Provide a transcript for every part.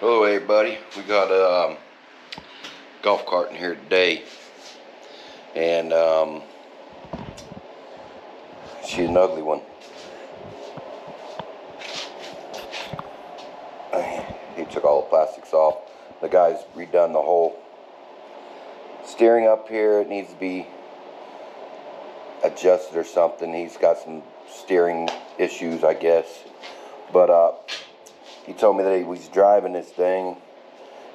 Hello everybody, we got a golf cart in here today, and she's an ugly one. He took all the plastics off. The guy's redone the whole steering up here. It needs to be adjusted or something. He's got some steering issues, I guess, but he told me that he was driving this thing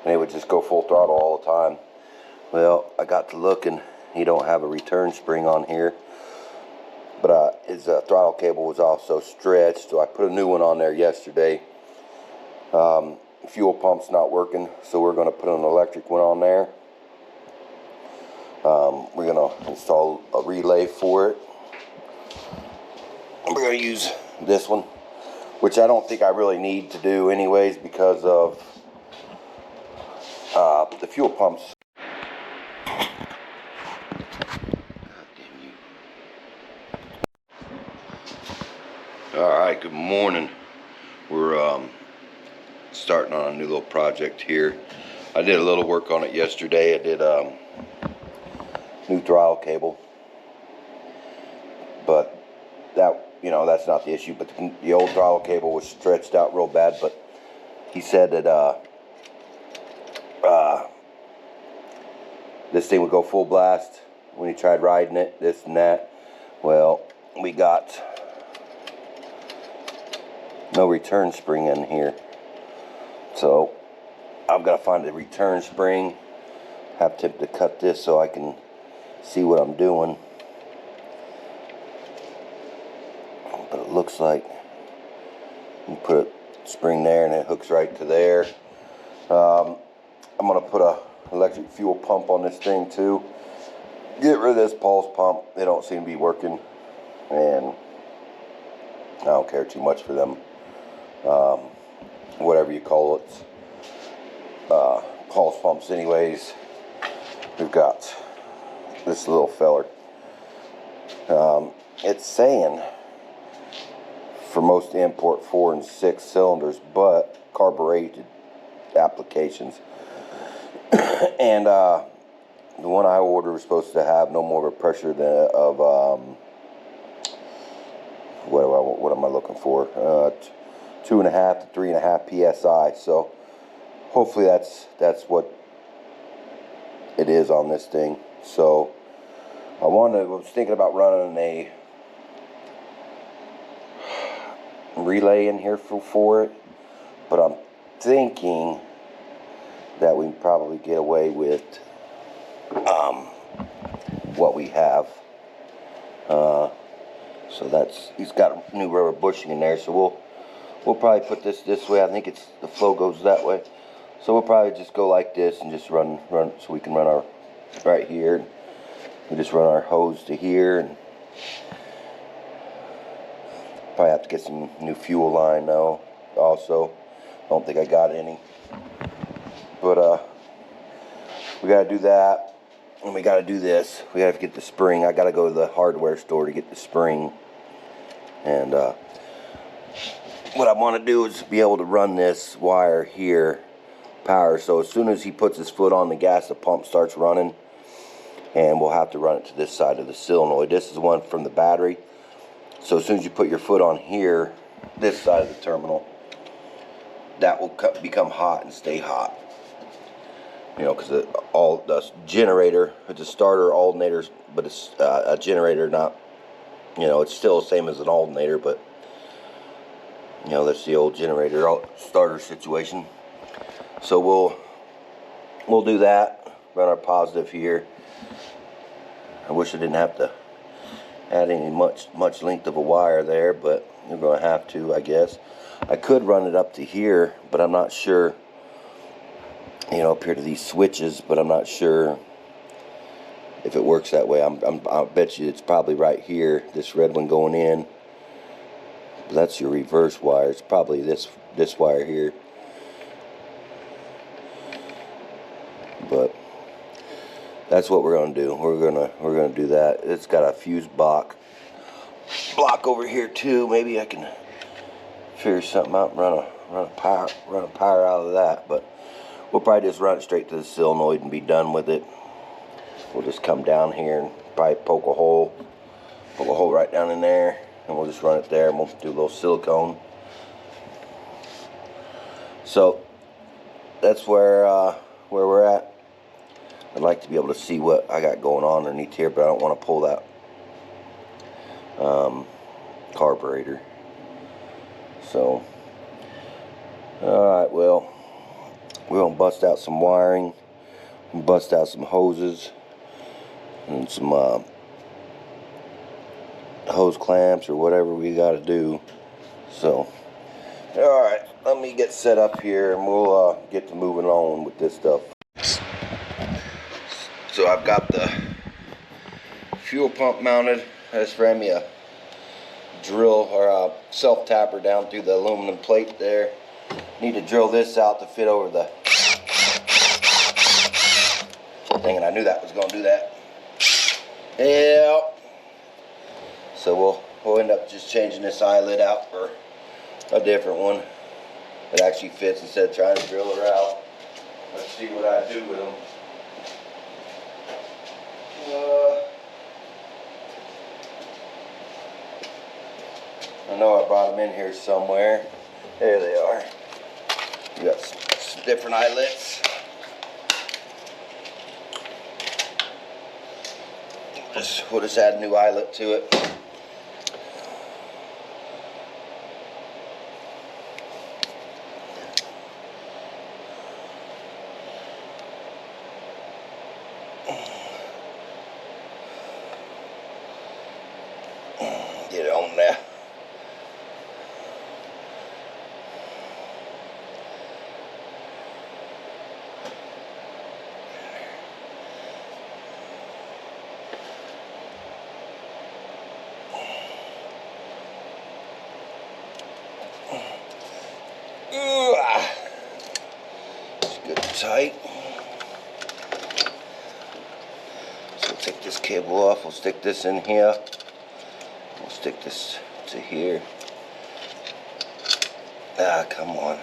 and it would just go full throttle all the time. Well, I got to looking. He don't have a return spring on here, but his throttle cable was also stretched, so I put a new one on there yesterday. Fuel pump's not working, so we're going to put an electric one on there. We're going to install a relay for it. We're going to use this one, which I don't think I really need to do anyways because of the fuel pumps. Alright, good morning. We're starting on a new little project here. I did a little work on it yesterday. I did new throttle cable, but that's not the issue. But the old throttle cable was stretched out real bad, but he said that this thing would go full blast when he tried riding it, this and that. Well, we got no return spring in here, so I've got to find a return spring. Have to cut this so I can see what I'm doing. But it looks like you put a spring there and it hooks right to there. I'm going to put a electric fuel pump on this thing too. Get rid of this pulse pump. They don't seem to be working, and I don't care too much for them. Whatever you call it, pulse pumps anyways. We've got this little feller. It's saying for most import 4 and 6 cylinders, but carbureted applications. And the one I ordered was supposed to have no more of a pressure than of what am I looking for? 2.5 to 3.5 psi. So hopefully that's what it is on this thing. So I was thinking about running a relay in here for it, but I'm thinking that we can probably get away with what we have. So he's got new rubber bushing in there, so we'll probably put this way. I think the flow goes that way, so we'll probably just go like this and just run so we can run our right here. We just run our hose to here, and probably have to get some new fuel line though. Also, don't think I got any, but we gotta do that, and we gotta do this. We gotta get the spring. I gotta go to the hardware store to get the spring, and what I want to do is be able to run this wire here, power. So as soon as he puts his foot on the gas, the pump starts running, and we'll have to run it to this side of the solenoid. This is the one from the battery. So as soon as you put your foot on here, this side of the terminal, that will become hot and stay hot. Because the generator, it's a starter alternator, but it's a generator, not, it's still the same as an alternator, but that's the old generator starter situation. So we'll do that, run our positive here. I wish I didn't have to add any much length of a wire there, but you're going to have to, I guess. I could run it up to here, but I'm not sure, up here to these switches, but I'm not sure if it works that way. I'll bet you it's probably right here, this red one going in. But that's your reverse wire. It's probably this wire here. But that's what we're gonna do. We're gonna do that. It's got a fuse block over here too. Maybe I can figure something out and run a run a power out of that, but we'll probably just run it straight to the solenoid and be done with it. We'll just come down here and probably poke a hole right down in there, and we'll just run it there, and we'll do a little silicone. So that's where we're at. I'd like to be able to see what I got going on underneath here, but I don't want to pull that carburetor. So, alright, well, we're going to bust out some wiring, bust out some hoses, and some hose clamps or whatever we got to do. So, alright, let me get set up here and we'll get to moving on with this stuff. So I've got the fuel pump mounted. I just ran me a drill or a self tapper down through the aluminum plate there. Need to drill this out to fit over the thing, and I knew that was going to do that. Yeah. So we'll end up just changing this eyelet out for a different one that actually fits instead of trying to drill her out. Let's see what I do with them. I know I brought them in here somewhere. There they are. You got some different eyelets. We'll just add a new eyelet to it. Get it on there. It's good and tight. So we'll take this cable off. We'll stick this in here. We'll stick this to here. Ah, come on.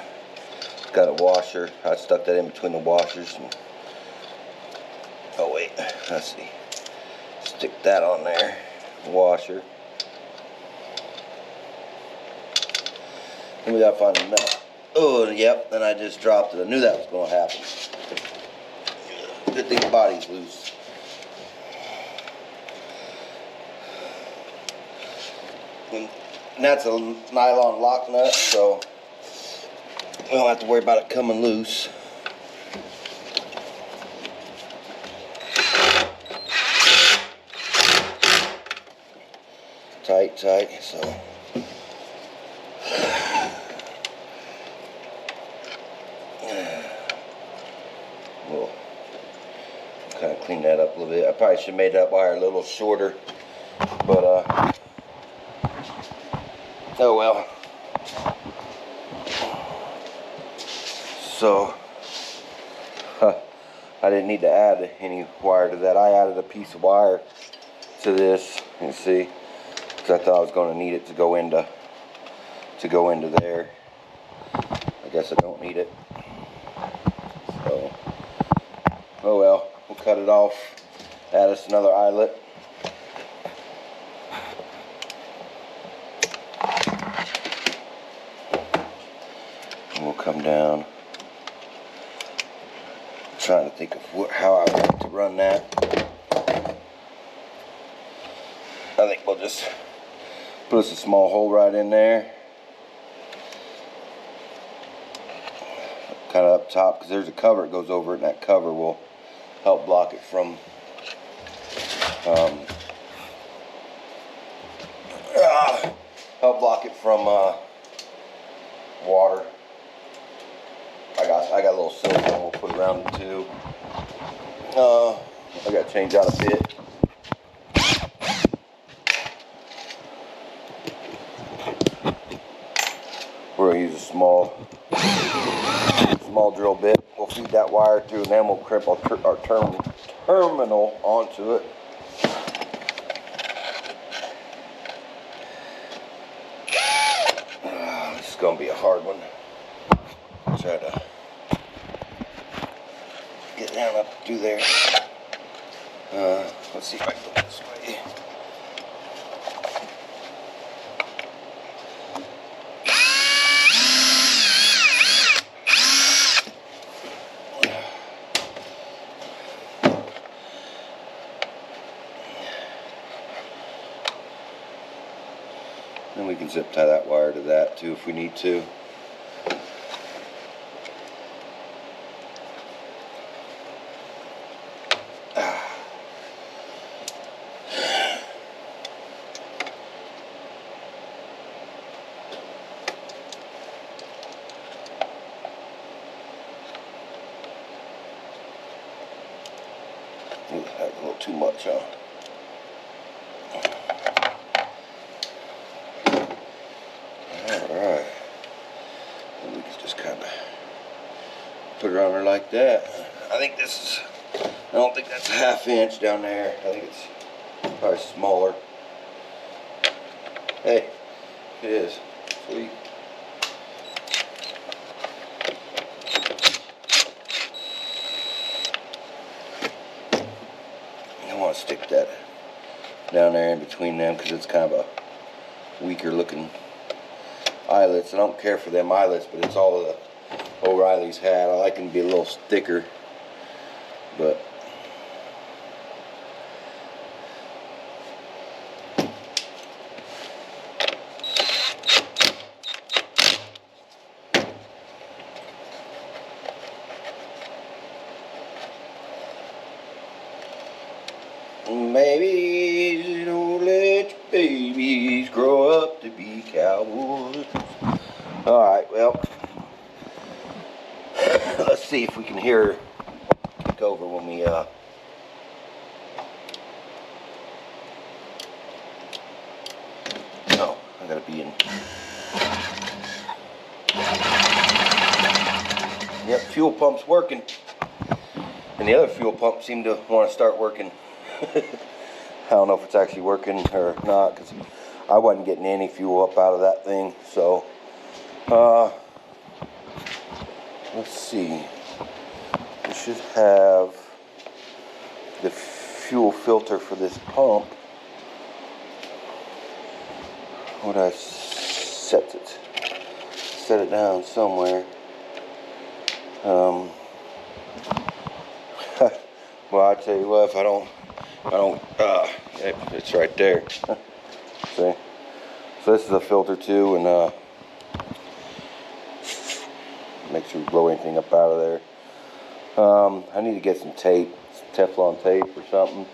It's got a washer. I stuck that in between the washers. Oh wait, let's see. Stick that on there. Washer. And we gotta find a nut. Oh, yep, then I just dropped it. I knew that was gonna happen. Good thing the body's loose. And that's a nylon lock nut, so we don't have to worry about it coming loose. Tight, so. We'll kind of clean that up a little bit. I probably should have made that wire a little shorter, but oh well. So I didn't need to add any wire to that. I added a piece of wire to this, you see, because I thought I was going to need it to go into there. I guess I don't need it. So, oh well, we'll cut it off. Add us another eyelet. And we'll come down. I'm trying to think of how I want to run that. I think we'll just put us a small hole right in there. Kind of up top, because there's a cover that goes over it, and that cover will help block it from water. I got a little silicone we'll put around it too. I got to change out a bit. We're going to use a small drill bit. We'll feed that wire through, and then we'll crimp our terminal onto it. This is going to be a hard one. try to get down up through there. Let's see if I can go this way. And we can zip tie that wire to that too if we need to. Ooh, that's a little too much, huh? Alright. And we can just kind of put it on her like that. I think this is, I don't think that's a 1/2 inch down there. I think it's probably smaller. Hey, it is. Sweet. I want to stick that down there in between them because it's kind of a weaker looking eyelets. I don't care for them eyelets, but it's all the O'Reilly's had. I like them to be a little thicker, but maybe don't let your babies grow up to be cowboys. Alright, well, let's see if we can hear her kick over when we, no, I gotta be in. Yep, fuel pump's working. And the other fuel pump seemed to want to start working. I don't know if it's actually working or not, because I wasn't getting any fuel up out of that thing. So, let's see. We should have the fuel filter for this pump. Would I set it? Set it down somewhere. Well, I tell you what, if I don't, it's right there. See? So this is a filter too, and make sure we blow anything up out of there. I need to get some tape, Teflon tape or something.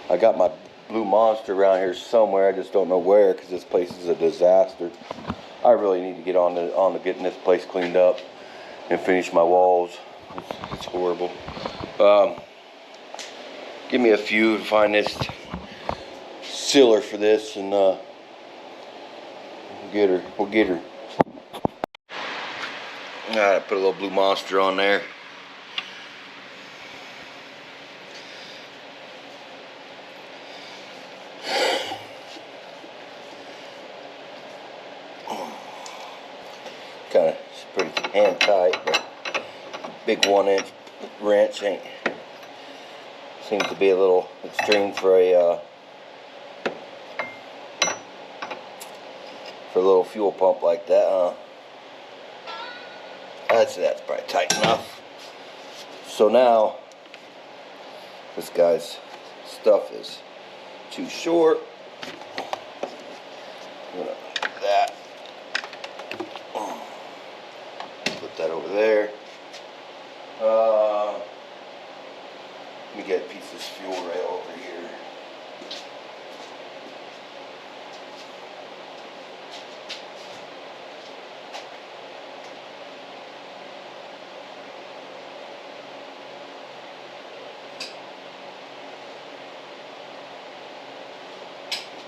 I got my Blue Monster around here somewhere. I just don't know where because this place is a disaster. I really need to get on to getting this place cleaned up and finish my walls. It's horrible. Give me a few to find this sealer for this, and we'll get her. Alright, put a little Blue Monster on there. Kind of pretty hand tight, but big 1-inch wrench seems to be a little extreme for a little fuel pump like that. I'd say that's probably tight enough. So now this guy's stuff is too short. I'm gonna do that. Put that over there. Let me get a piece of this fuel rail over here.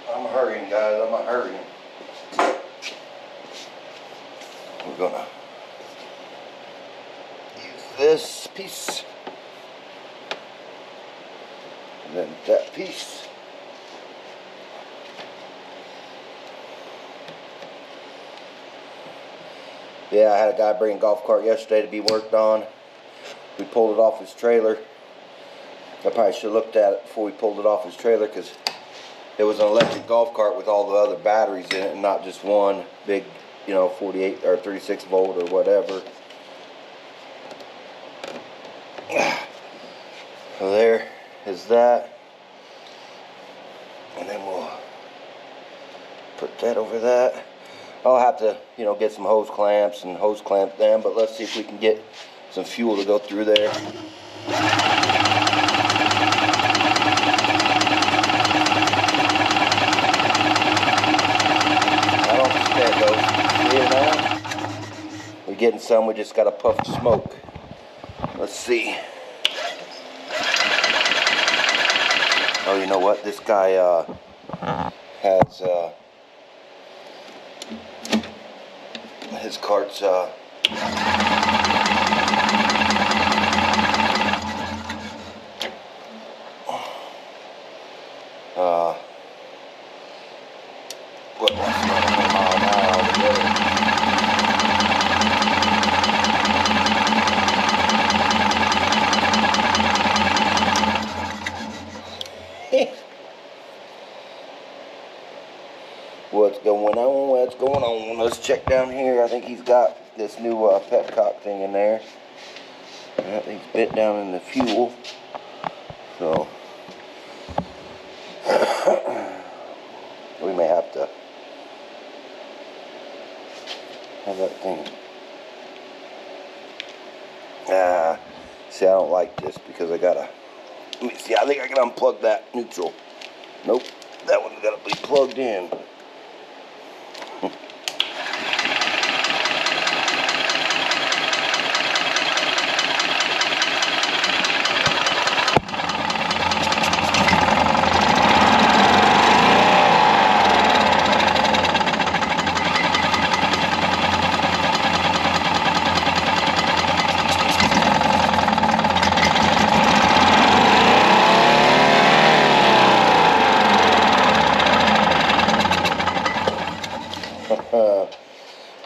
I'm hurrying, guys. I'm hurrying. We're gonna use this piece. And then that piece. Yeah, I had a guy bring a golf cart yesterday to be worked on. We pulled it off his trailer. I probably should have looked at it before we pulled it off his trailer, because it was an electric golf cart with all the other batteries in it and not just one big, 48 or 36 volt or whatever. So there is that. And then we'll put that over that. I'll have to, get some hose clamps and hose clamp them, but let's see if we can get some fuel to go through there. I don't understand those. See it now? We're getting some, we just got a puff of smoke. Let's see. Oh, you know what? This guy has his cart's what was What's going on? What's going on? Let's check down here. I think he's got this new petcock thing in there. That thing's bit down in the fuel. So we may have to have that thing. See, I don't like this because I gotta. Let me see. I think I can unplug that neutral. Nope, that one's gotta be plugged in.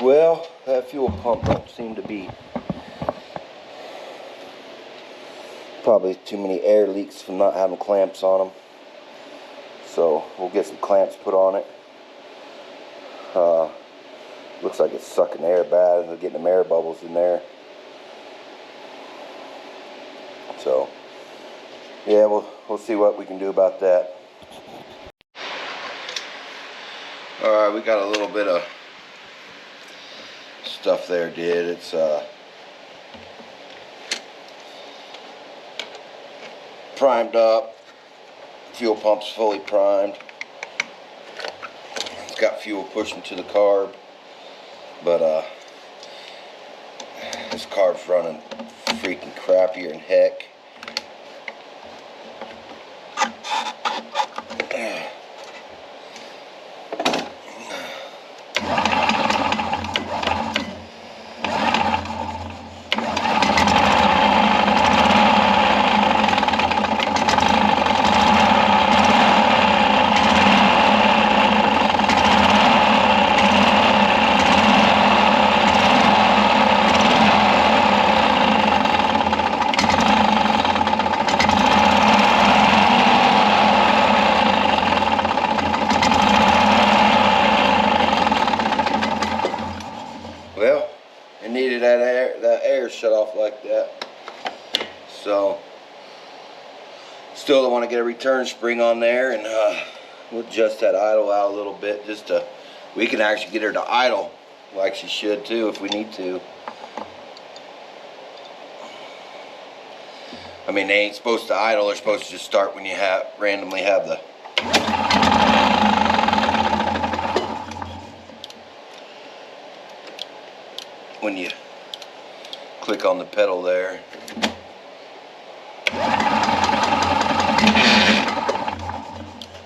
Well, that fuel pump don't seem to be, probably too many air leaks from not having clamps on them. So we'll get some clamps put on it. Looks like it's sucking air bad, and they're getting them air bubbles in there. So yeah, we'll see what we can do about that. All right, we got a little bit of stuff there, it's primed up. Fuel pump's fully primed. It's got fuel pushing to the carb, but this carb's running freaking crappier than heck. Well, it needed that air shut off like that. So, still want to get a return spring on there, and we'll adjust that idle out a little bit, just to, we can actually get her to idle like she should too if we need to. I mean, they ain't supposed to idle, they're supposed to just start when you randomly have the when you click on the pedal there.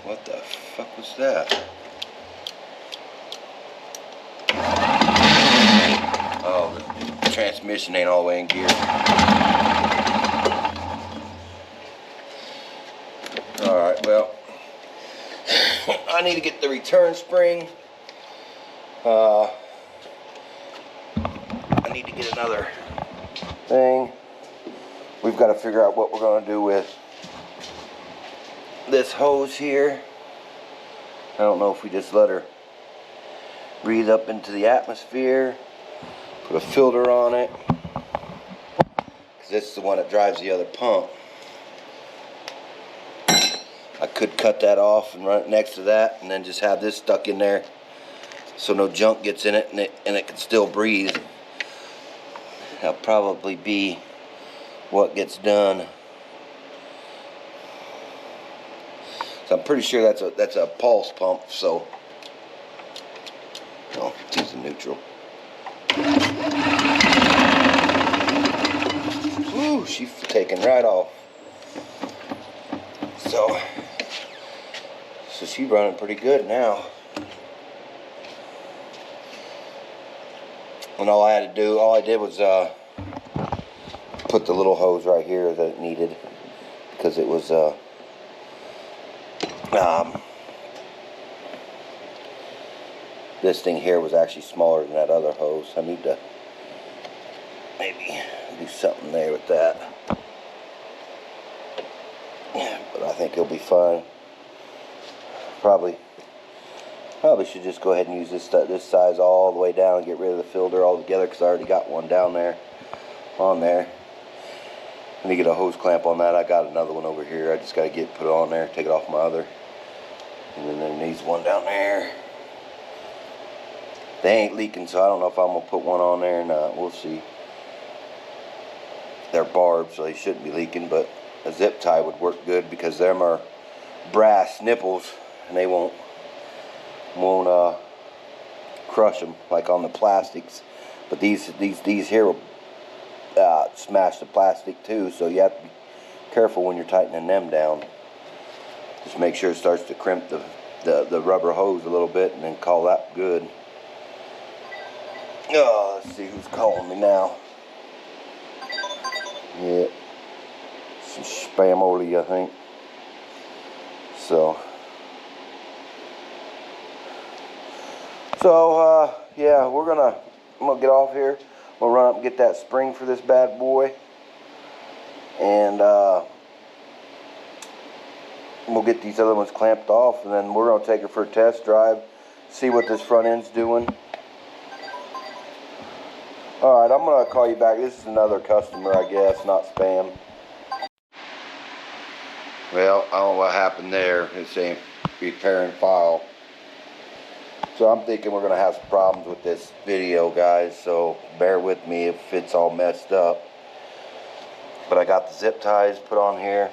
What the fuck was that? Oh, the transmission ain't all the way in gear. Alright, well, I need to get the return spring need to get another thing. We've got to figure out what we're going to do with this hose here. I don't know if we just let her breathe up into the atmosphere, put a filter on it, because this is the one that drives the other pump. I could cut that off and run it next to that, and then just have this stuck in there so no junk gets in it, and it can still breathe. That'll probably be what gets done. So I'm pretty sure that's a pulse pump. So, oh, use the neutral. Ooh, she's taking right off. So she's running pretty good now. And all I did was put the little hose right here that it needed, because it was this thing here was actually smaller than that other hose. I need to maybe do something there with that, but I think it'll be fine. Probably should just go ahead and use this size all the way down and get rid of the filter altogether, because I already got one down there on there. Let me get a hose clamp on that. I got another one over here. I just got to put it on there, take it off my other. And then there needs one down there. They ain't leaking, so I don't know if I'm going to put one on there or not. We'll see. They're barbed, so they shouldn't be leaking, but a zip tie would work good, because them are brass nipples and they won't crush them like on the plastics. But these here will smash the plastic too, so you have to be careful when you're tightening them down. Just make sure it starts to crimp the rubber hose a little bit, and then call that good. Oh, let's see who's calling me now. Yeah, some spam-oli, I think. So yeah, I'm gonna get off here. We'll run up and get that spring for this bad boy, and we'll get these other ones clamped off, and then we're gonna take her for a test drive, see what this front end's doing. Alright, I'm gonna call you back. This is another customer, I guess, not spam. Well, I don't know what happened there. It's saying repairing file. So I'm thinking we're gonna have some problems with this video, guys, so bear with me if it's all messed up. But I got the zip ties put on here,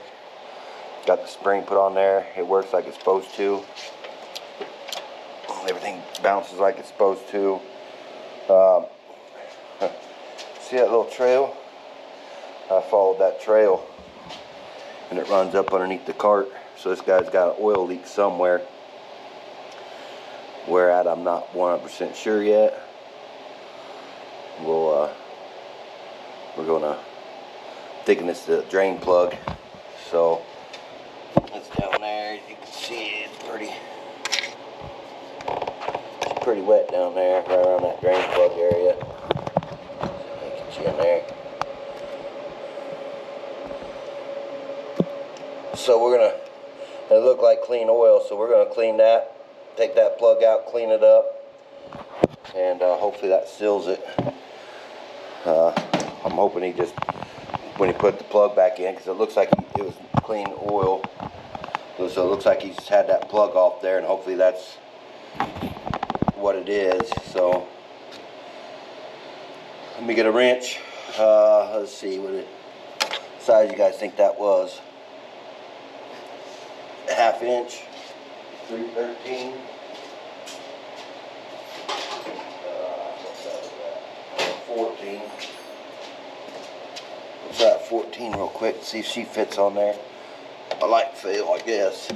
got the spring put on there. It works like it's supposed to. Everything bounces like it's supposed to. See that little trail? I followed that trail, and it runs up underneath the cart. So this guy's got an oil leak somewhere. Where at, I'm not 100% sure yet. We're thinking it's the drain plug. So it's down there. You can see it's pretty wet down there, right around that drain plug area. You can see in there. So it looked like clean oil, so we're gonna clean that. Take that plug out, clean it up, and hopefully that seals it. I'm hoping he just, when he put the plug back in, because it looks like it was clean oil, so it looks like he's had that plug off there, and hopefully that's what it is. So let me get a wrench. Let's see what size you guys think that was. 1/2 inch. 313. 14. Let's try 14 real quick, see if she fits on there. My light failed, I guess.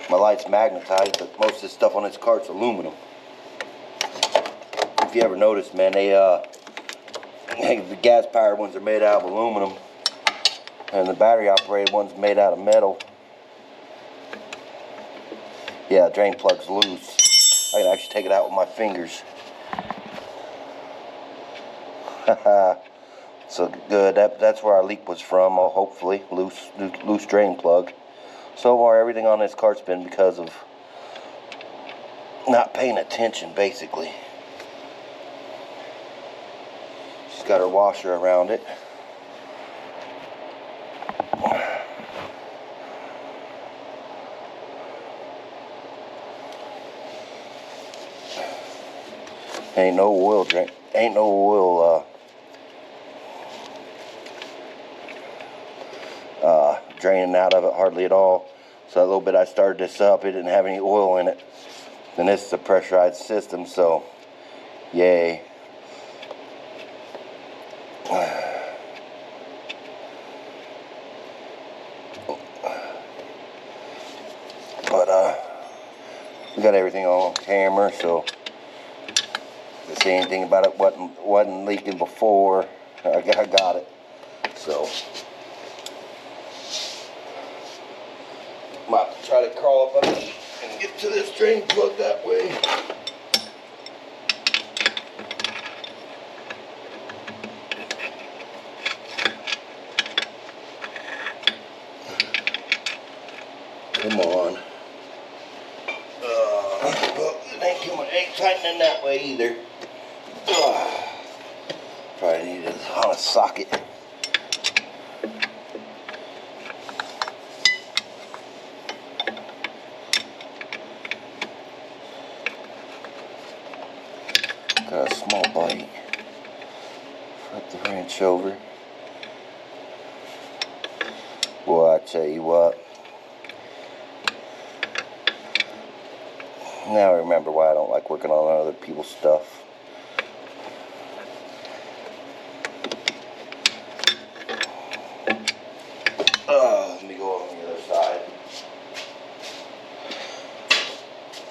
My light's magnetized, but most of the stuff on this cart's aluminum. If you ever notice, man, the gas powered ones are made out of aluminum, and the battery operated ones made out of metal. Yeah, drain plug's loose. I can actually take it out with my fingers. So good. That's where our leak was from. Hopefully, loose drain plug. So far, everything on this cart's been because of not paying attention, basically. She's got her washer around it. Ain't no oil drain. Ain't no oil draining out of it hardly at all. So that little bit I started this up, it didn't have any oil in it. And this is a pressurized system, so yay. But we got everything on camera, so if say anything about it wasn't leaking before, I got it. So might try to crawl up underneath and get to this drain plug that way. Come on. Well, it ain't tightening that way either. Probably need it on a socket. Got a small bite. Flip the wrench over. Boy, I tell you what. Now I remember why I don't like working on other people's stuff. Let me go on the other side.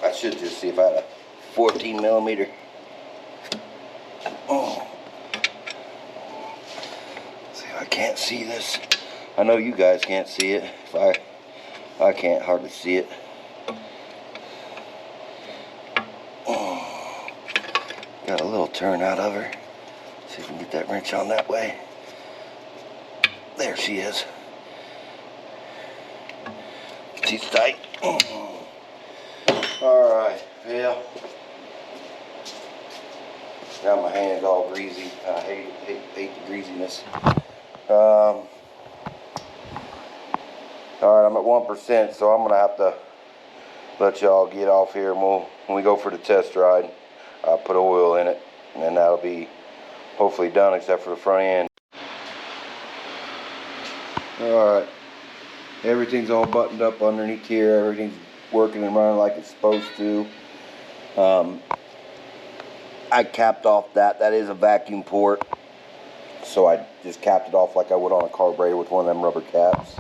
I should just see if I had a 14 millimeter. See if I can't see this. I know you guys can't see it. I can't hardly see it. Got a little turn out of her. See if we can get that wrench on that way. There she is. She's tight. Alright, well. Got my hands all greasy. I hate the greasiness. Alright, I'm at 1%, so I'm gonna have to let y'all get off here, and when we go for the test ride, I'll put oil in it, and then that'll be hopefully done except for the front end. Alright, everything's all buttoned up underneath here. Everything's working and running like it's supposed to. I capped off that is a vacuum port, so I just capped it off like I would on a carburetor with one of them rubber caps.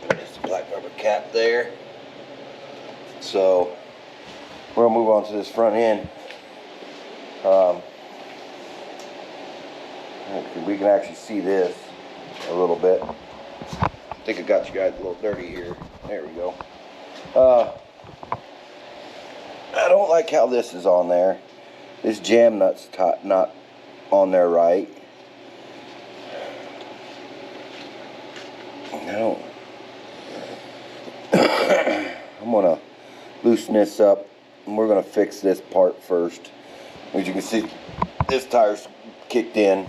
There's the black rubber cap there. So we're gonna move on to this front end. We can actually see this a little bit. I think I got you guys a little dirty here. There we go. I don't like how this is on there. This jam nut's not on there right. No. I'm gonna loosen this up, and we're gonna fix this part first. As you can see, this tire's kicked in.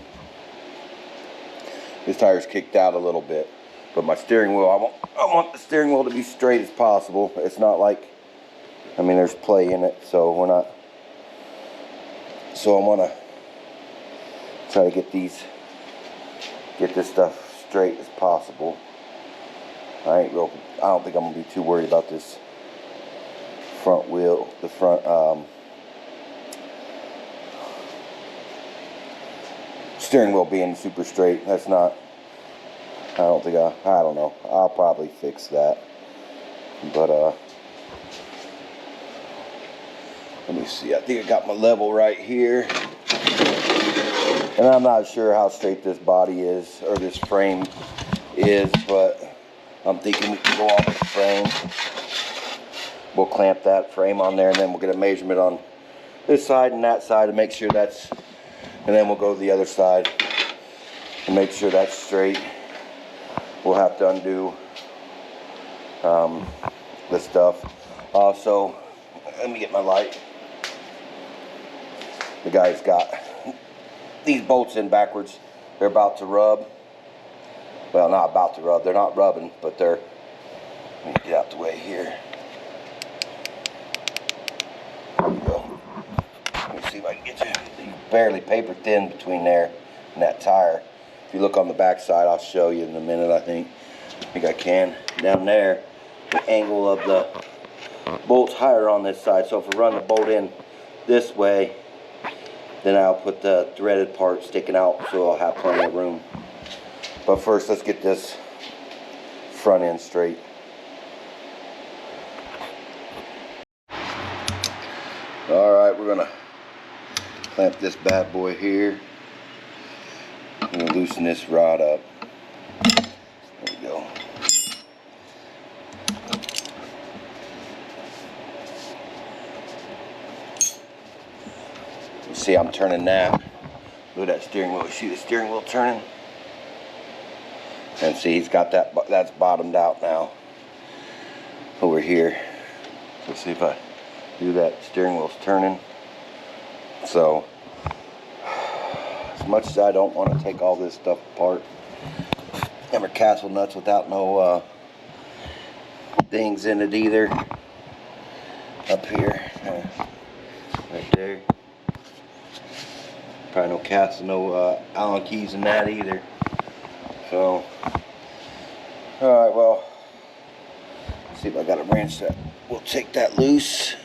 This tire's kicked out a little bit, but my steering wheel, I want the steering wheel to be straight as possible. It's not like, I mean, there's play in it, so we're not. So I'm gonna try to get this stuff straight as possible. I don't think I'm gonna be too worried about this front wheel, the front steering wheel being super straight. That's not, I don't know. I'll probably fix that. But let me see. I think I got my level right here. And I'm not sure how straight this body is, or this frame is, but I'm thinking we can go off the frame. We'll clamp that frame on there, and then we'll get a measurement on this side and that side to make sure that's and then we'll go to the other side and make sure that's straight. We'll have to undo the stuff. Also, let me get my light. The guy's got these bolts in backwards. They're about to rub. Well, not about to rub. They're not rubbing, but they're... Let me get out the way here. There we go. Let me see if I can get you. Barely paper thin between there and that tire. If you look on the back side, I'll show you in a minute, I think I can. Down there, the angle of the bolt's higher on this side, so if we run the bolt in this way, then I'll put the threaded part sticking out, so I'll have plenty of room. But first, let's get this front end straight. Alright, we're gonna clamp this bad boy here. I'm gonna loosen this rod up. There we go. You see I'm turning that. Look at that steering wheel. You see the steering wheel turning? And see, he's got that, that's bottomed out now. Over here. Let's see if I do that. Steering wheel's turning. So, as much as I don't want to take all this stuff apart, never castle nuts without no things in it either. Up here, right there. Probably no castle, no Allen keys in that either. So, alright, well, let's see if I got a wrench that will take that loose.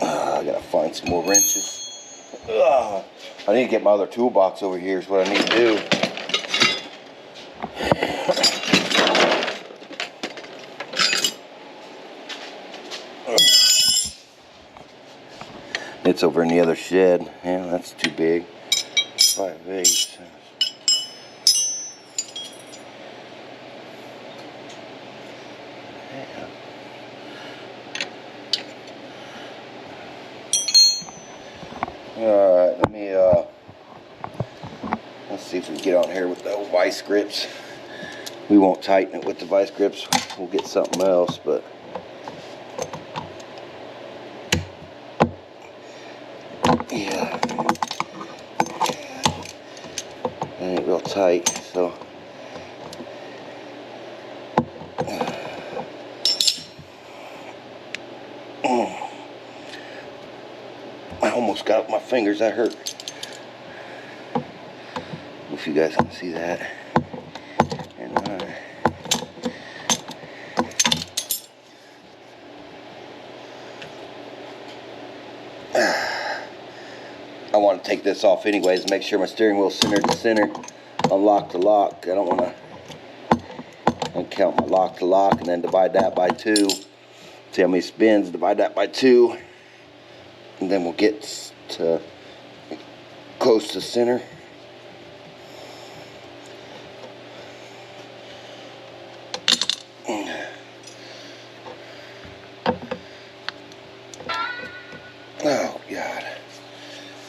I gotta find some more wrenches. I need to get my other toolbox over here is what I need to do. It's over in the other shed. Yeah, that's too big. 5/8. Alright, let's see if we can get on here with the old vice grips. We won't tighten it with the vice grips. We'll get something else, but yeah, it ain't real tight, so I almost got up my fingers. That hurt. If you guys can see that. And I want to take this off anyways, make sure my steering wheel's centered to center on lock to lock. I don't want to count my lock to lock and then divide that by 2. See how many spins, divide that by 2. And then we'll get to close to center. Oh God.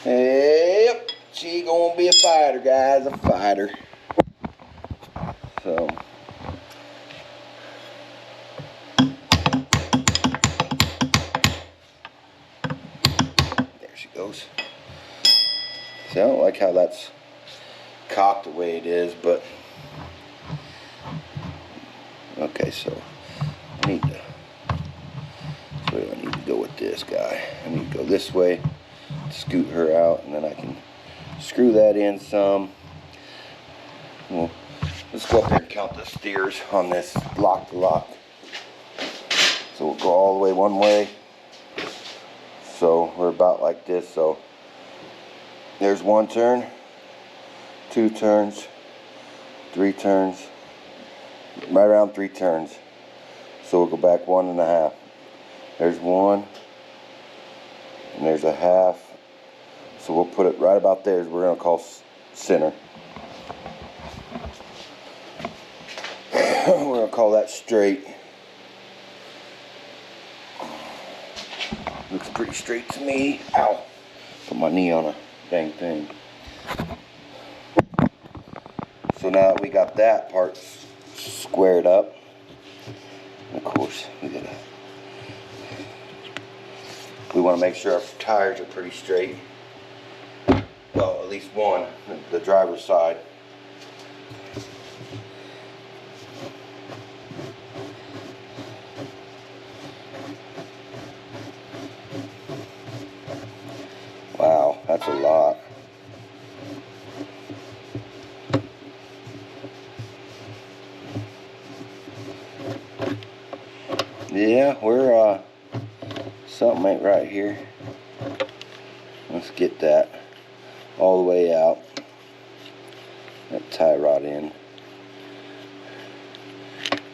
Yep, she gonna be a fighter, guys, a fighter. So there she goes. See, I don't like how that's cocked the way it is, but okay, so I need to, so I need to go with this guy. I need to go this way, scoot her out, and then I can screw that in some. Well, let's go up there and count the steers on this lock to lock. So we'll go all the way one way. So we're about like this. So there's 1 turn, 2 turns, 3 turns, right around 3 turns. So we'll go back 1.5. There's 1, and there's a half. So we'll put it right about there. We're gonna call center. We're gonna call that straight. Looks pretty straight to me. Ow. Put my knee on a dang thing. So now that we got that part squared up, of course, we want to make sure our tires are pretty straight. Well, at least one, the driver's side. Wow, that's a lot. Yeah, we're something ain't right here. Let's get that all the way out. That tie rod in.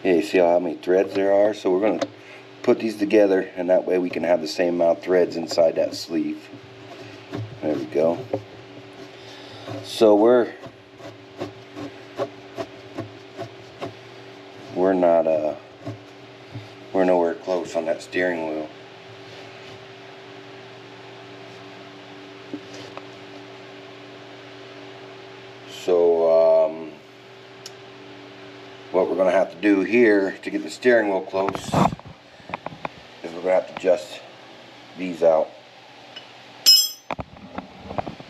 Yeah, you see how many threads there are? So we're gonna put these together, and that way we can have the same amount of threads inside that sleeve. There we go. So we're nowhere close on that steering wheel. So what we're going to have to do here to get the steering wheel close is we're going to have to adjust these out,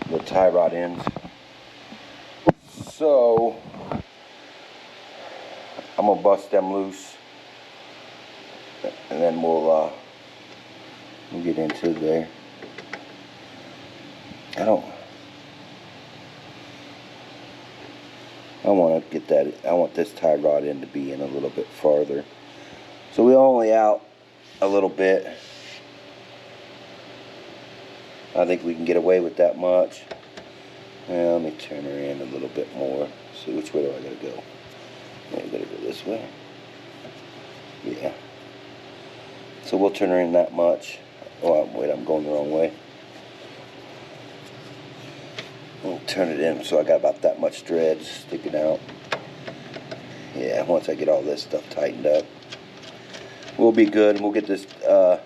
the tie rod ends. So I'm going to bust them loose, and then we'll get into there. I want to get that. I want this tie rod end to be in a little bit farther. So we only out a little bit. I think we can get away with that much. Now, let me turn her in a little bit more. See, which way do I gotta go? I gotta go this way. Yeah. So we'll turn her in that much. Oh wait, I'm going the wrong way. We'll turn it in so I got about that much thread sticking out. Yeah, once I get all this stuff tightened up, we'll be good, and we'll get this. Am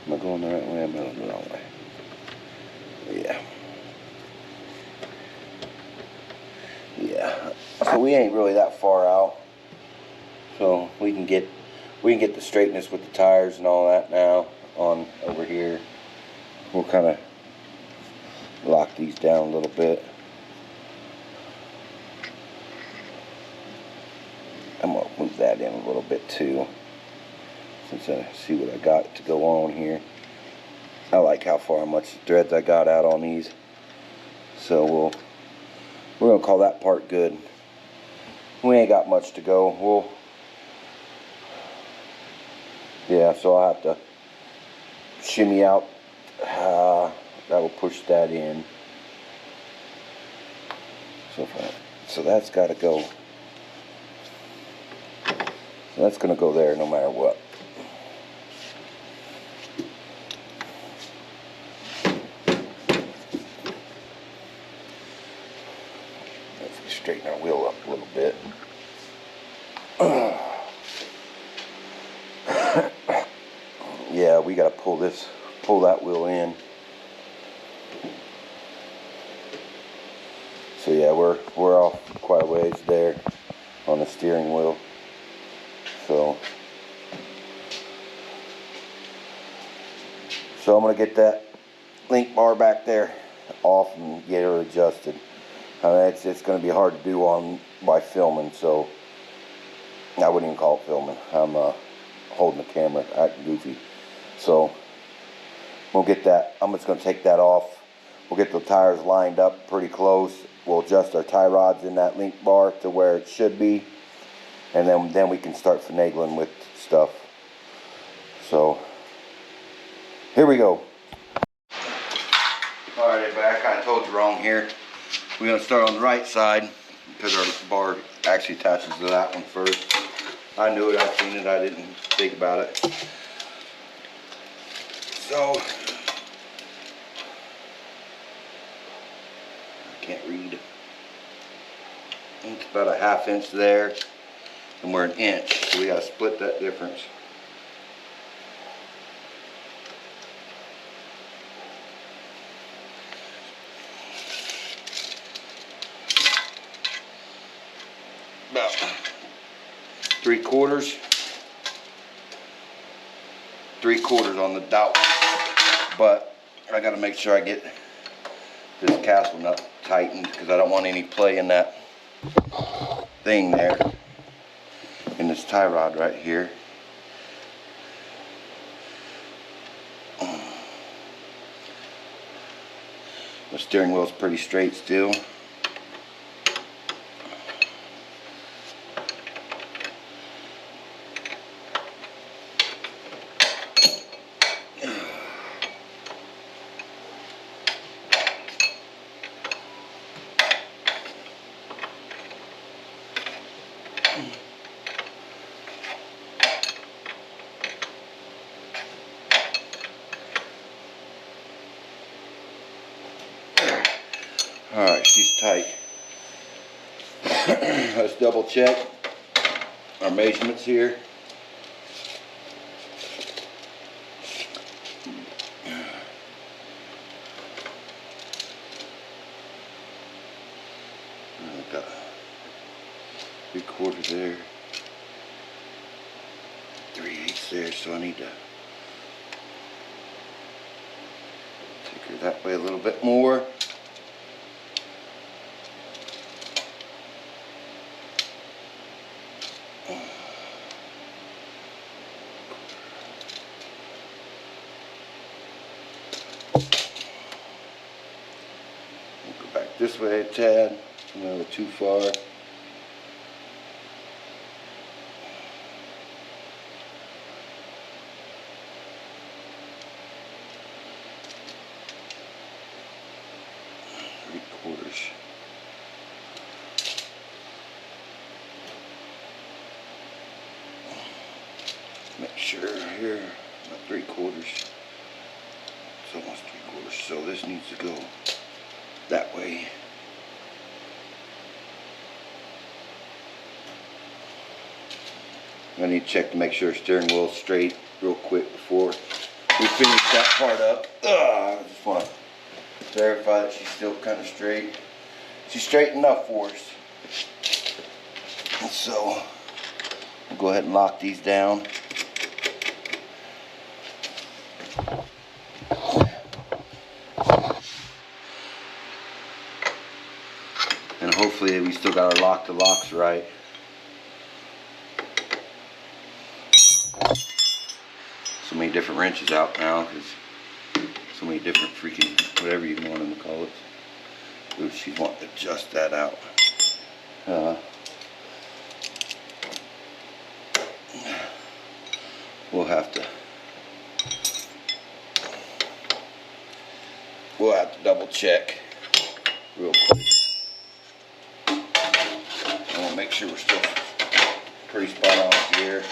I going the right way? Am I going the wrong way? Yeah. Yeah. So we ain't really that far out. So we can get the straightness with the tires and all that now on over here. We'll kind of lock these down a little bit. I'm gonna move that in a little bit too, since I see what I got to go on here. I like how much threads I got out on these. So we're gonna call that part good. We ain't got much to go. Yeah, so I'll have to shimmy out. That will push that in. So that's got to go. So that's going to go there no matter what. Let's straighten our wheel up a little bit. Yeah, we got to pull that wheel in. So yeah, we're off quite a ways there on the steering wheel. So I'm gonna get that link bar back there off and get her adjusted. I mean, it's gonna be hard to do by filming, so I wouldn't even call it filming. I'm holding the camera, acting goofy. So we'll get that. I'm just gonna take that off. We'll get the tires lined up pretty close. We'll adjust our tie rods in that link bar to where it should be, and then we can start finagling with stuff. So here we go. All right, everybody, I kind of told you wrong here. We're gonna start on the right side because our bar actually attaches to that one first. I knew it, I've seen it, I didn't think about it. So can't read. It's about a ½ inch there, and we're an inch, so we gotta split that difference. 3/4. 3/4 on the dowel. But I gotta make sure I get this castle nut tightened because I don't want any play in that thing there. In this tie rod right here. The steering wheel's pretty straight still. Alright, she's tight. Let's double check our measurements here. I've got 3/4 there, 3/8 there, so I need to take her that way a little bit more. Go back this way a tad, no, too far. Three-quarters. Make sure here, not 3/4. It's almost 3/4, so this needs to go that way. I need to check to make sure the steering wheel's straight real quick before we finish that part up. I just want to verify that she's still kind of straight. She's straight enough for us. And so we'll go ahead and lock these down. And hopefully we still got our lock to locks right. So many different wrenches out now because so many different freaking whatever you want them to call it. Ooh, she's wanting to adjust that out. We'll have to double check real quick. I want to make sure we're still pretty spot on here.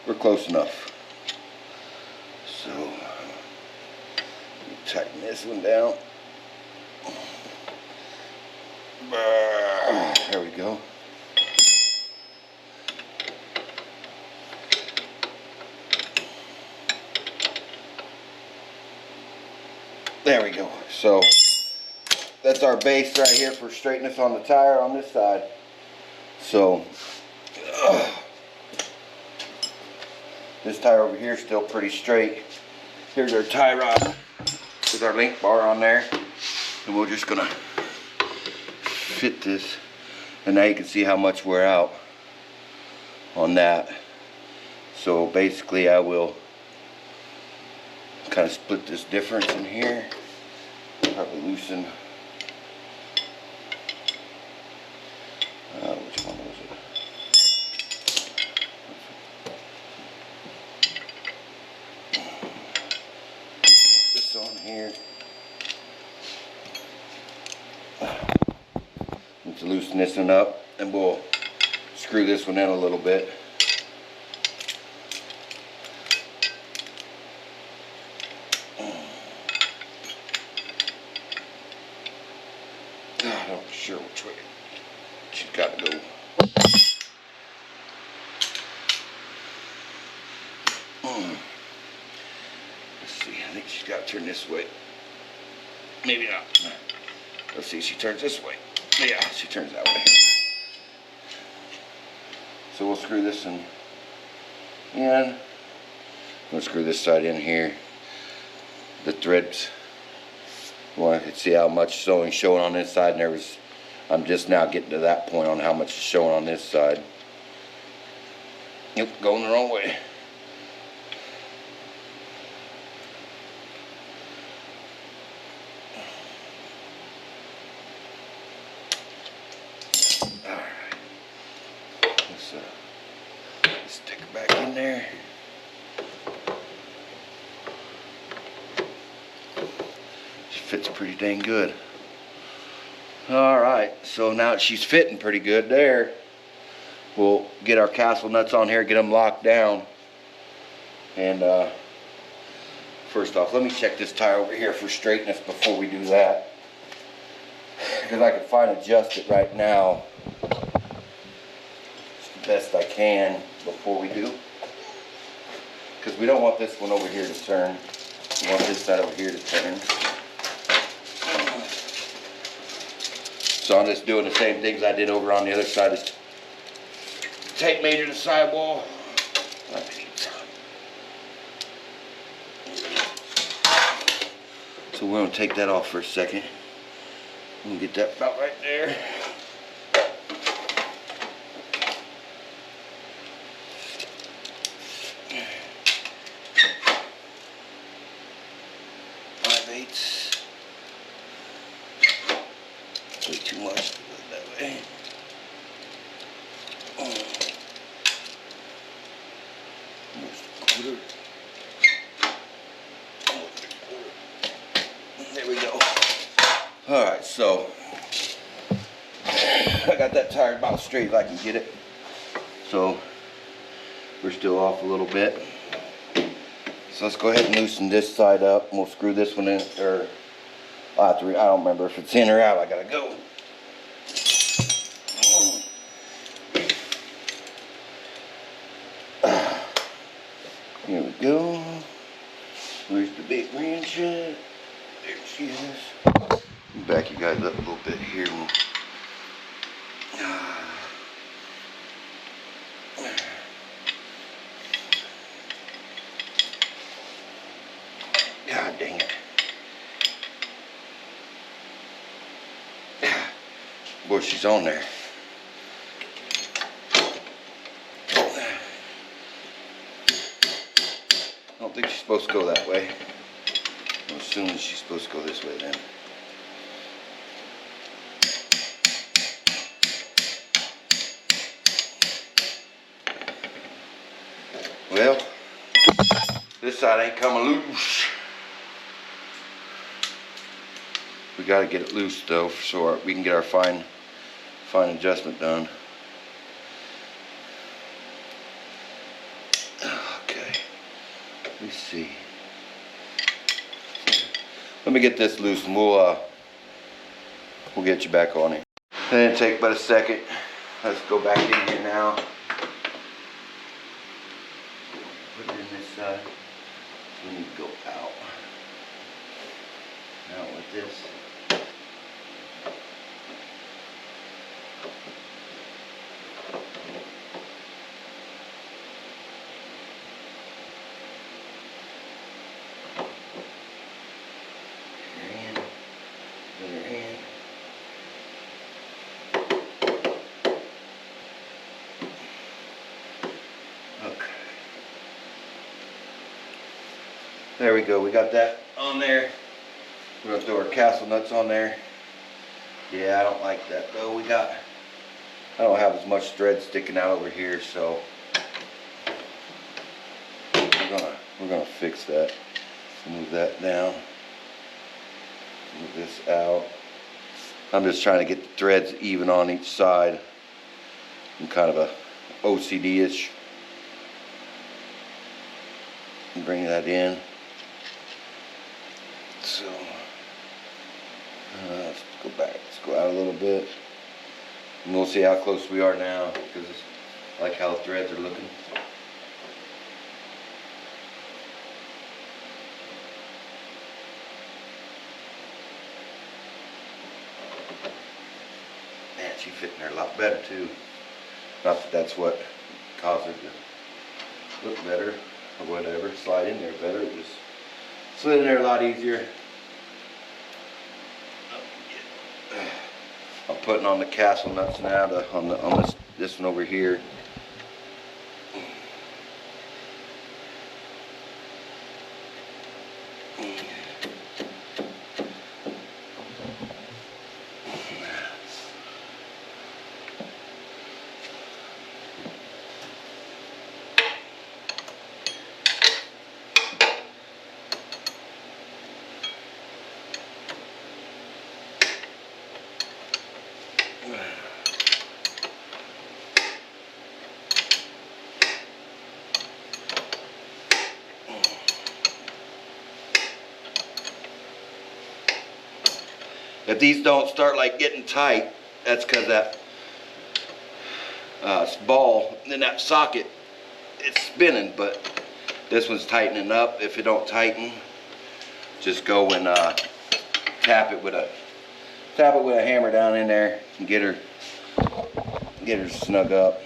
We're close enough. So tighten this one down. There we go. There we go. So that's our base right here for straightness on the tire on this side. So this tire over here is still pretty straight. Here's our tie rod with our link bar on there, and we're just gonna fit this, and now you can see how much we're out on that. So basically I will kind of split this difference in here, probably loosen which one was it? This on here. Need to loosen this one up, and we'll screw this one in a little bit. I'm not sure which way she's got to go. see, I think she's got to turn this way. Maybe not. Let's see, she turns this way. Yeah, she turns that way. So we'll screw this in. We'll screw this side in here. The threads. Want to see how much sewing showing on this side, and I'm just now getting to that point on how much is showing on this side. Yep, going the wrong way. Alright. Let's stick it back in there. Fits pretty dang good. Alright, so now that she's fitting pretty good there, we'll get our castle nuts on here, get them locked down. And first off, let me check this tire over here for straightness before we do that, because I can fine adjust it right now the best I can before we do, because we don't want this one over here to turn. We want this side over here to turn. So I'm just doing the same things I did over on the other side. Just tape measure the sidewall. So we're going to take that off for a second. I'm going to get that about right there. Too much to go that way. Almost a quarter. There we go. Alright, so I got that tire about as straight as I can get it. So we're still off a little bit. So let's go ahead and loosen this side up, and we'll screw this one in, or I don't remember if it's in or out. I gotta go. Here we go. Where's the big wrench at? There she is. Back you guys up a little bit here. God dang it. Boy, she's on there. I don't think she's supposed to go that way. I'm assuming she's supposed to go this way then. Well, this side ain't coming loose. We gotta get it loose though, so we can get our fine adjustment done. Okay, let's see. Let me get this loose, and we'll get you back on it. And take but a second. Let's go back in here now. Put it in this side. We need to go out. Out with this. There we go, we got that on there. We're gonna throw our castle nuts on there. Yeah, I don't like that though. I don't have as much thread sticking out over here, so we're gonna fix that. Move that down. Move this out. I'm just trying to get the threads even on each side. I'm kind of a OCD-ish. Bring that in. So let's go back. Let's go out a little bit, and we'll see how close we are now, because I like how the threads are looking. she fit in there a lot better too. Not that that's what caused her to look better or whatever, slide in there better. It just slid in there a lot easier. I'm putting on the castle nuts now on this one over here. If these don't start like getting tight, that's because that ball in that socket, it's spinning, but this one's tightening up. If it don't tighten, just go and tap it with a hammer down in there and get her snug up.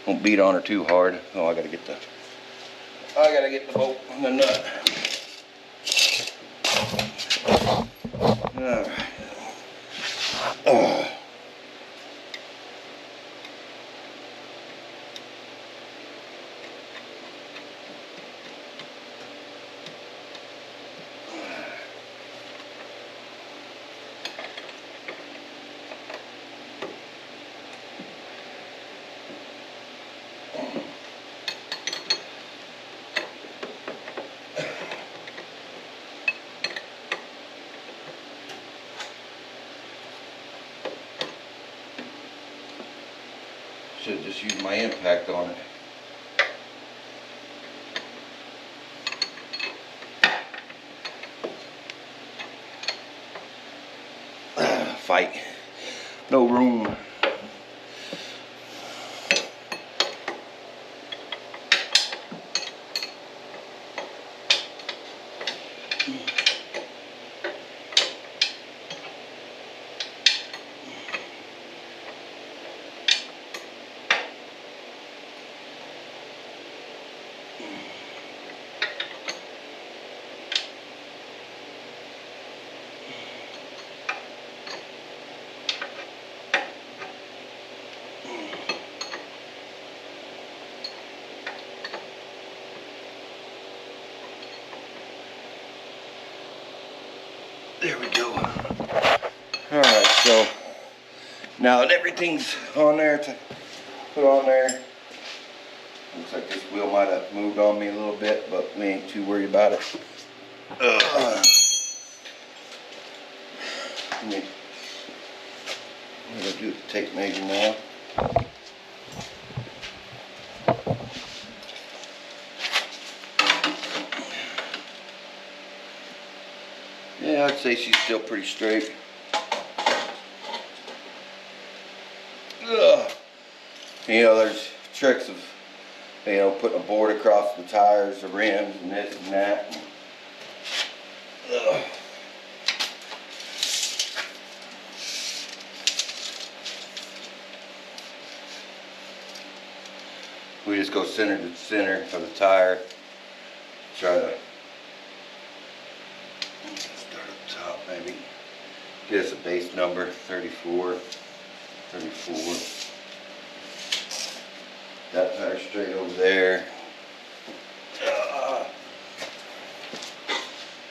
Don't beat on her too hard. Oh, I gotta get the bolt and the nut. All right. Should just use my impact on it. Fight. No room. There we go. Alright, so now that everything's on there to put on there, looks like this wheel might have moved on me a little bit, but we ain't too worried about it. I'm gonna do the tape measure now. Yeah, I'd say she's still pretty straight. Ugh. You know, there's tricks of, you know, putting a board across the tires, the rims, and this and that. Ugh. We just go center to center of the tire. Try to start up top, maybe. Get us a base number, 34. That tire straight over there.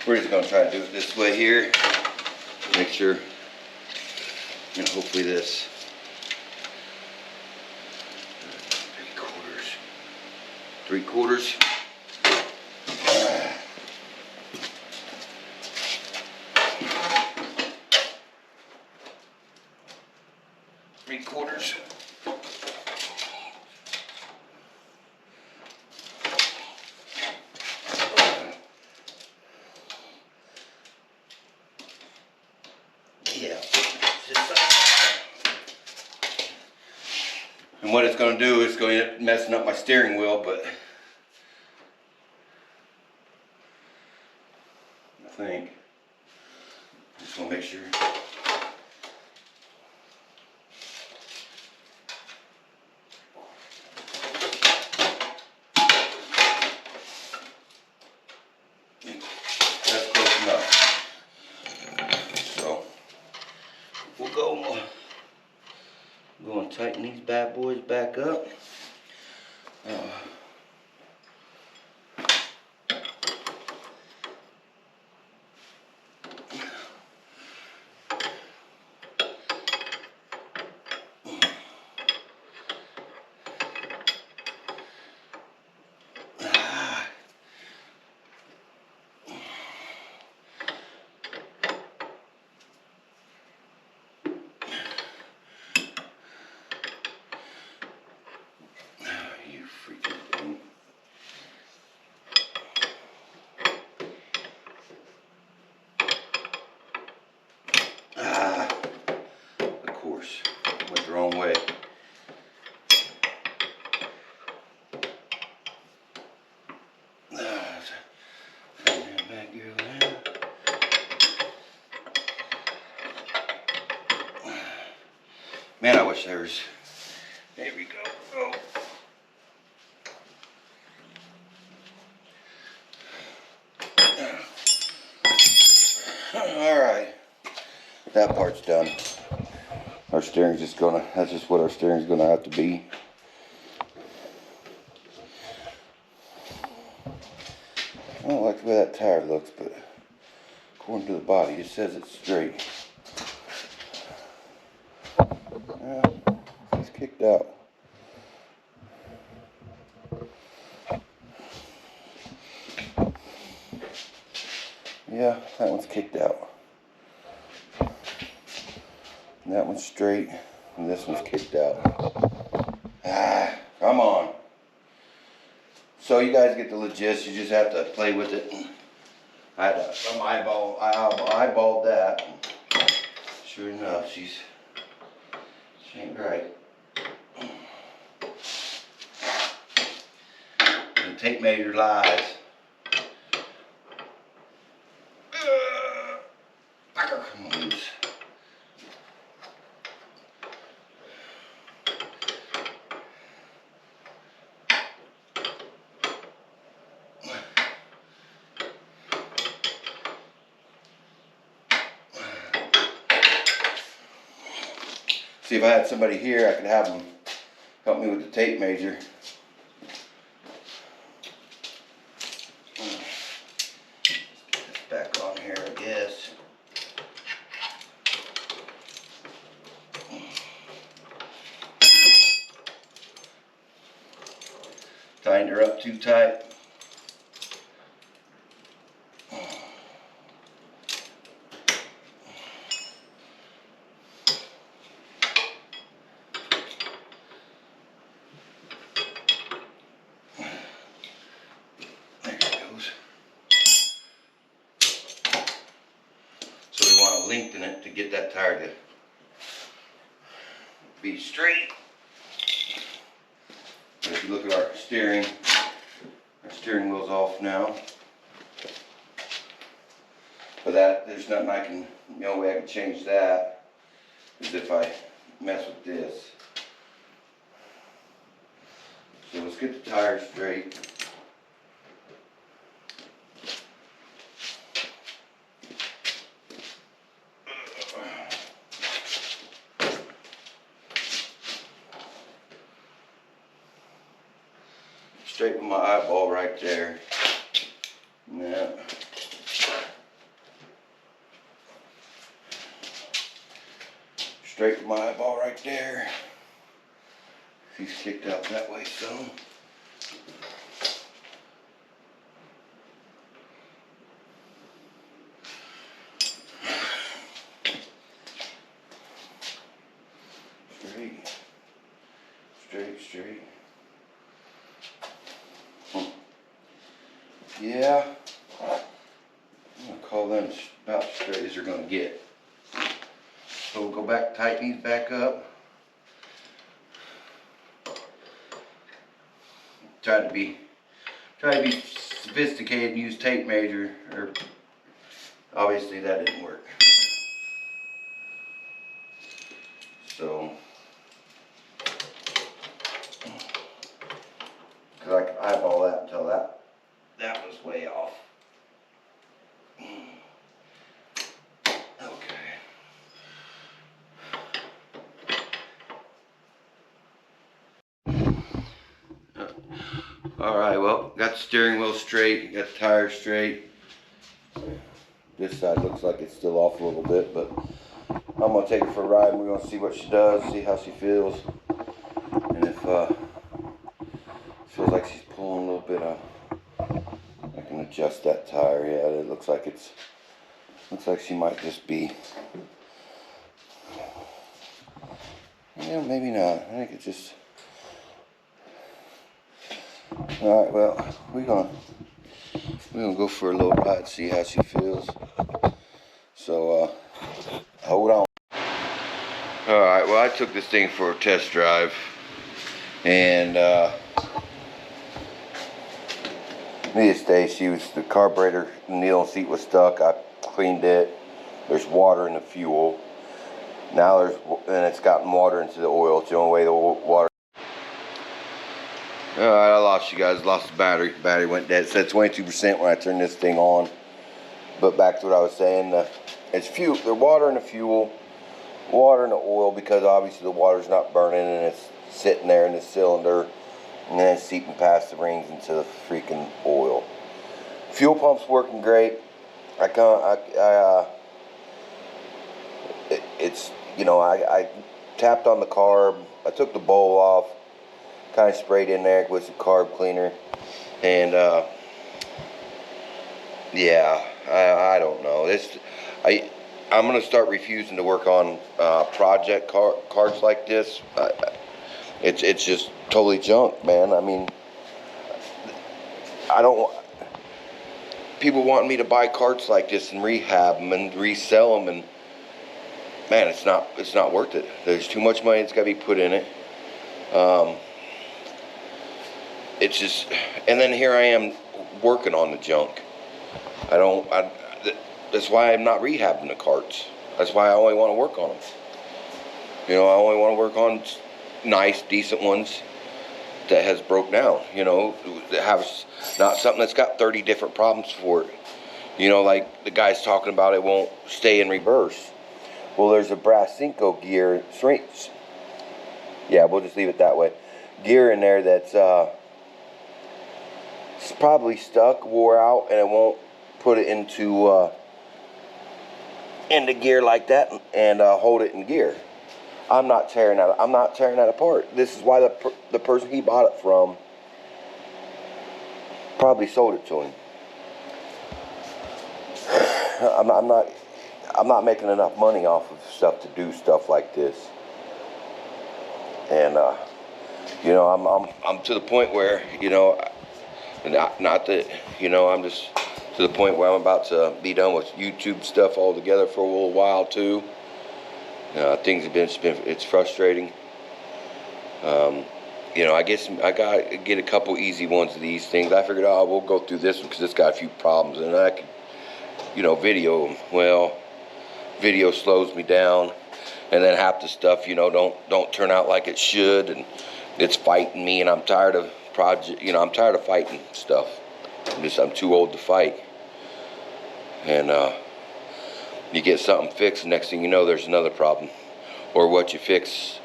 We're just gonna try to do it this way here. Make sure, and hopefully this. 3/4. Yeah. And what it's going to do is going to end up messing up my steering wheel, but I think just want to make sure. boys back up. You freaking thing. Of course, went the wrong way. Back here now. Man, I wish there was. There we go. Oh. Alright, that part's done. Our steering's just gonna, that's just what our steering's gonna have to be. I don't like the way that tire looks, but according to the body, it says it's straight. Yeah, it's kicked out. Yeah, that one's kicked out. And that one's straight, and this one's kicked out. Come on. So you guys get the logistics, you just have to play with it. I had to, I eyeballed that. Sure enough, she ain't right. The tape measure lies. Come on, loose. See, if I had somebody here, I could have them help me with the tape measure. Get this back on here, I guess. Tightened her up too tight. Lengthen it to get that tire to be straight. But if you look at our steering wheel's off now. But that, there's nothing I can, the only way I can change that is if I mess with this. So let's get the tire straight. Straight with my eyeball right there. Yeah. Straight with my eyeball right there. He's kicked out that way some. Straight. Straight, straight. Yeah, I'm gonna call them about as straight as they're gonna get. So we'll go back, tighten these back up. Try to be sophisticated and use tape measure, or obviously that didn't work. So, cause I could eyeball that until that was way off. Okay. Alright, well, got the steering wheel straight, got the tires straight. This side looks like it's still off a little bit, but I'm gonna take her for a ride and we're gonna see what she does, see how she feels. And if feels like she's pulling a little bit, I can adjust that tire. Yeah, it looks like she might just be. Yeah, maybe not. I think it's just. All right. Well, we're gonna go for a little ride, see how she feels. So hold on. All right. Well, I took this thing for a test drive, and needless to say, the carburetor needle seat was stuck. I cleaned it. There's water in the fuel. Now and it's gotten water into the oil. It's the only way the water. Alright, I lost you guys. Lost the battery. Battery went dead. It said 22% when I turned this thing on. But back to what I was saying. It's fuel. There's water in the fuel, water in the oil, because obviously the water's not burning and it's sitting there in the cylinder, and then it's seeping past the rings into the freaking oil. Fuel pump's working great. It's, you know, I tapped on the carb. I took the bowl off. Kind of sprayed in there with some carb cleaner, and yeah, I don't know. I'm gonna start refusing to work on project cards like this. It's just totally junk, man. I mean, I don't want people wanting me to buy carts like this and rehab them and resell them, and man, it's not worth it. There's too much money that's got to be put in it. It's just, and then here I am working on the junk. That's why I'm not rehabbing the carts. That's why I only want to work on them. You know, I only want to work on nice, decent ones that has broke down. You know, that has not something that's got 30 different problems for it. You know, like the guy's talking about, it won't stay in reverse. Well, there's a Brassenko gear, yeah, we'll just leave it that way. Gear in there that's it's probably stuck, wore out, and it won't put it into gear like that and hold it in gear. I'm not tearing that apart. This is why the person he bought it from probably sold it to him. I'm not making enough money off of stuff to do stuff like this. And you know, I'm to the point where, you know, not that, you know, I'm just to the point where I'm about to be done with YouTube stuff altogether for a little while too. Things have it's frustrating. You know, I guess I gotta get a couple easy ones of these things. I figured, oh, we'll go through this one because it's got a few problems, and I could, you know, video. Well, video slows me down, and then half the stuff, you know, don't turn out like it should, and it's fighting me, and I'm tired of I'm tired of fighting stuff. I'm too old to fight. And you get something fixed, next thing you know, there's another problem, or what you fix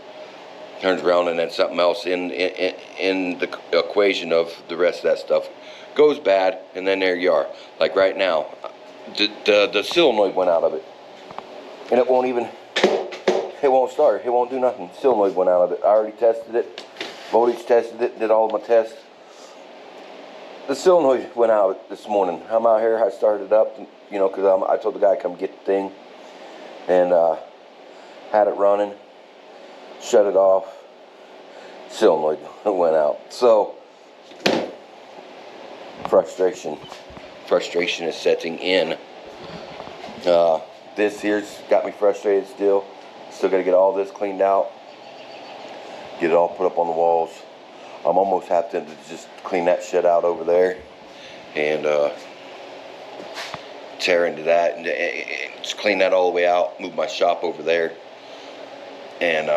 turns around, and then something else in the equation of the rest of that stuff goes bad, and then there you are. Like right now, the solenoid went out of it, and it won't start. It won't do nothing. Solenoid went out of it. I already tested it. Voltage tested it, did all my tests. The solenoid went out this morning. I'm out here, I started it up, you know, because I told the guy to come get the thing, and had it running, shut it off, solenoid went out. So, frustration is setting in. This here's got me frustrated still. Still got to get all this cleaned out. Get it all put up on the walls. I'm almost having to just clean that shit out over there and tear into that and just clean that all the way out. Move my shop over there and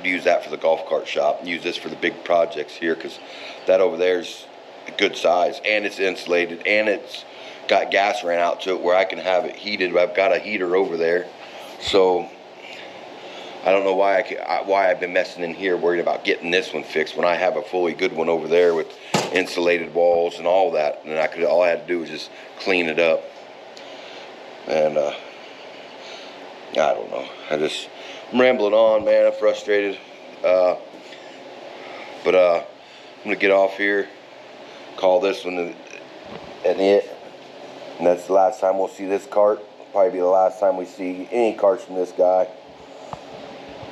use that for the golf cart shop. Use this for the big projects here, because that over there's a good size, and it's insulated, and it's got gas ran out to it where I can have it heated. I've got a heater over there, so I don't know why I've been messing in here worried about getting this one fixed when I have a fully good one over there with insulated walls and all that, and all I had to do was just clean it up. And I don't know, I'm rambling on, man. I'm frustrated, but I'm gonna get off here, call this one an it, and that's the last time we'll see this cart. Probably be the last time we see any carts from this guy.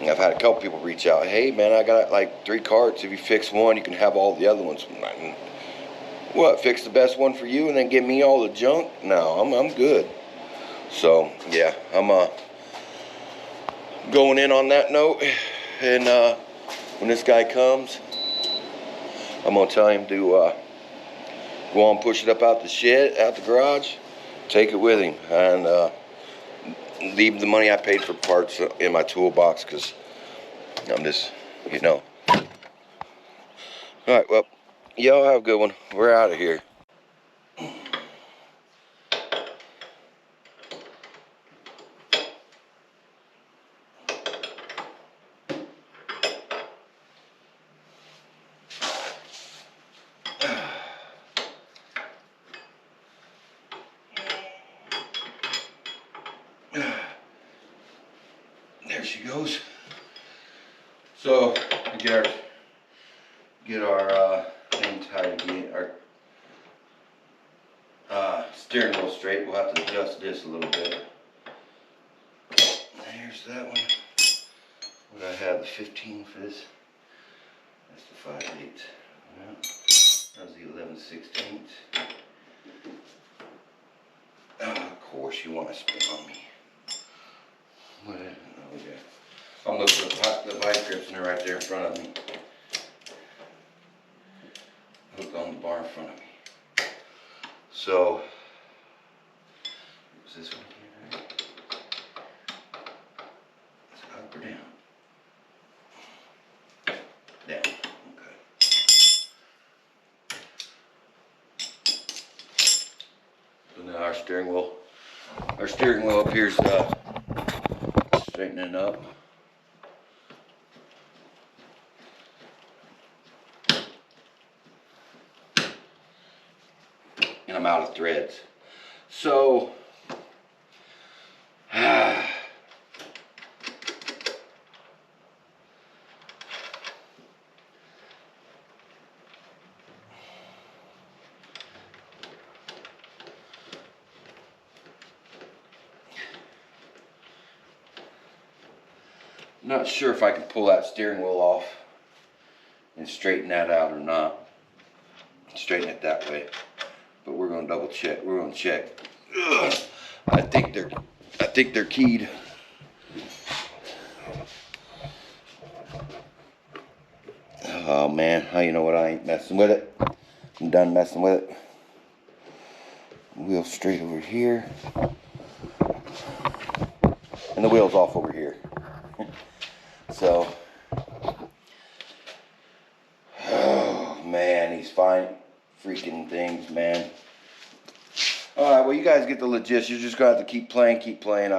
And I've had a couple people reach out, hey man, I got like 3 carts, if you fix one you can have all the other ones. What, fix the best one for you and then give me all the junk? No, I'm good. So yeah, I'm going in on that note, and when this guy comes, I'm gonna tell him to go on, push it up out the shed, out the garage, take it with him, and leave the money I paid for parts in my toolbox, because I'm just, you know. Alright, well, y'all have a good one. We're out of here. There she goes. So get our thing tied again, our steering wheel straight. We'll have to adjust this a little bit. Here's that one. What I have, the 15 for this. That's the 5/8. Yeah. That was the 11/16. Of course you want to spin on me. What? Oh, yeah. I'm looking at the vice grips, and they're right there in front of me. Hooked on the bar in front of me. So, is this one here? Right? Is it up or down? Down. Okay. So now our steering wheel up here's straightening up. And I'm out of threads. So not sure if I can pull that steering wheel off and straighten that out or not. Straighten it that way. But we're gonna double check. We're gonna check. Ugh. I think they're keyed. Oh man, how you know what? I ain't messing with it. I'm done messing with it. Wheel straight over here. And the wheel's off over here. So, oh man, these fine freaking things, man. Alright, well you guys get the logistics. You're just gonna have to keep playing.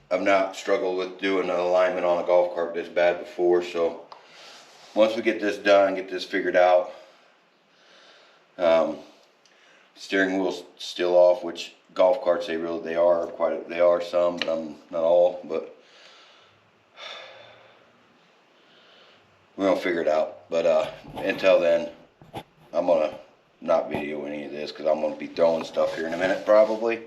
I've not struggled with doing an alignment on a golf cart this bad before, so once we get this done, get this figured out, steering wheel's still off, which golf carts they are some, but not all, but we're gonna figure it out. But until then, I'm gonna not video any of this because I'm gonna be throwing stuff here in a minute probably.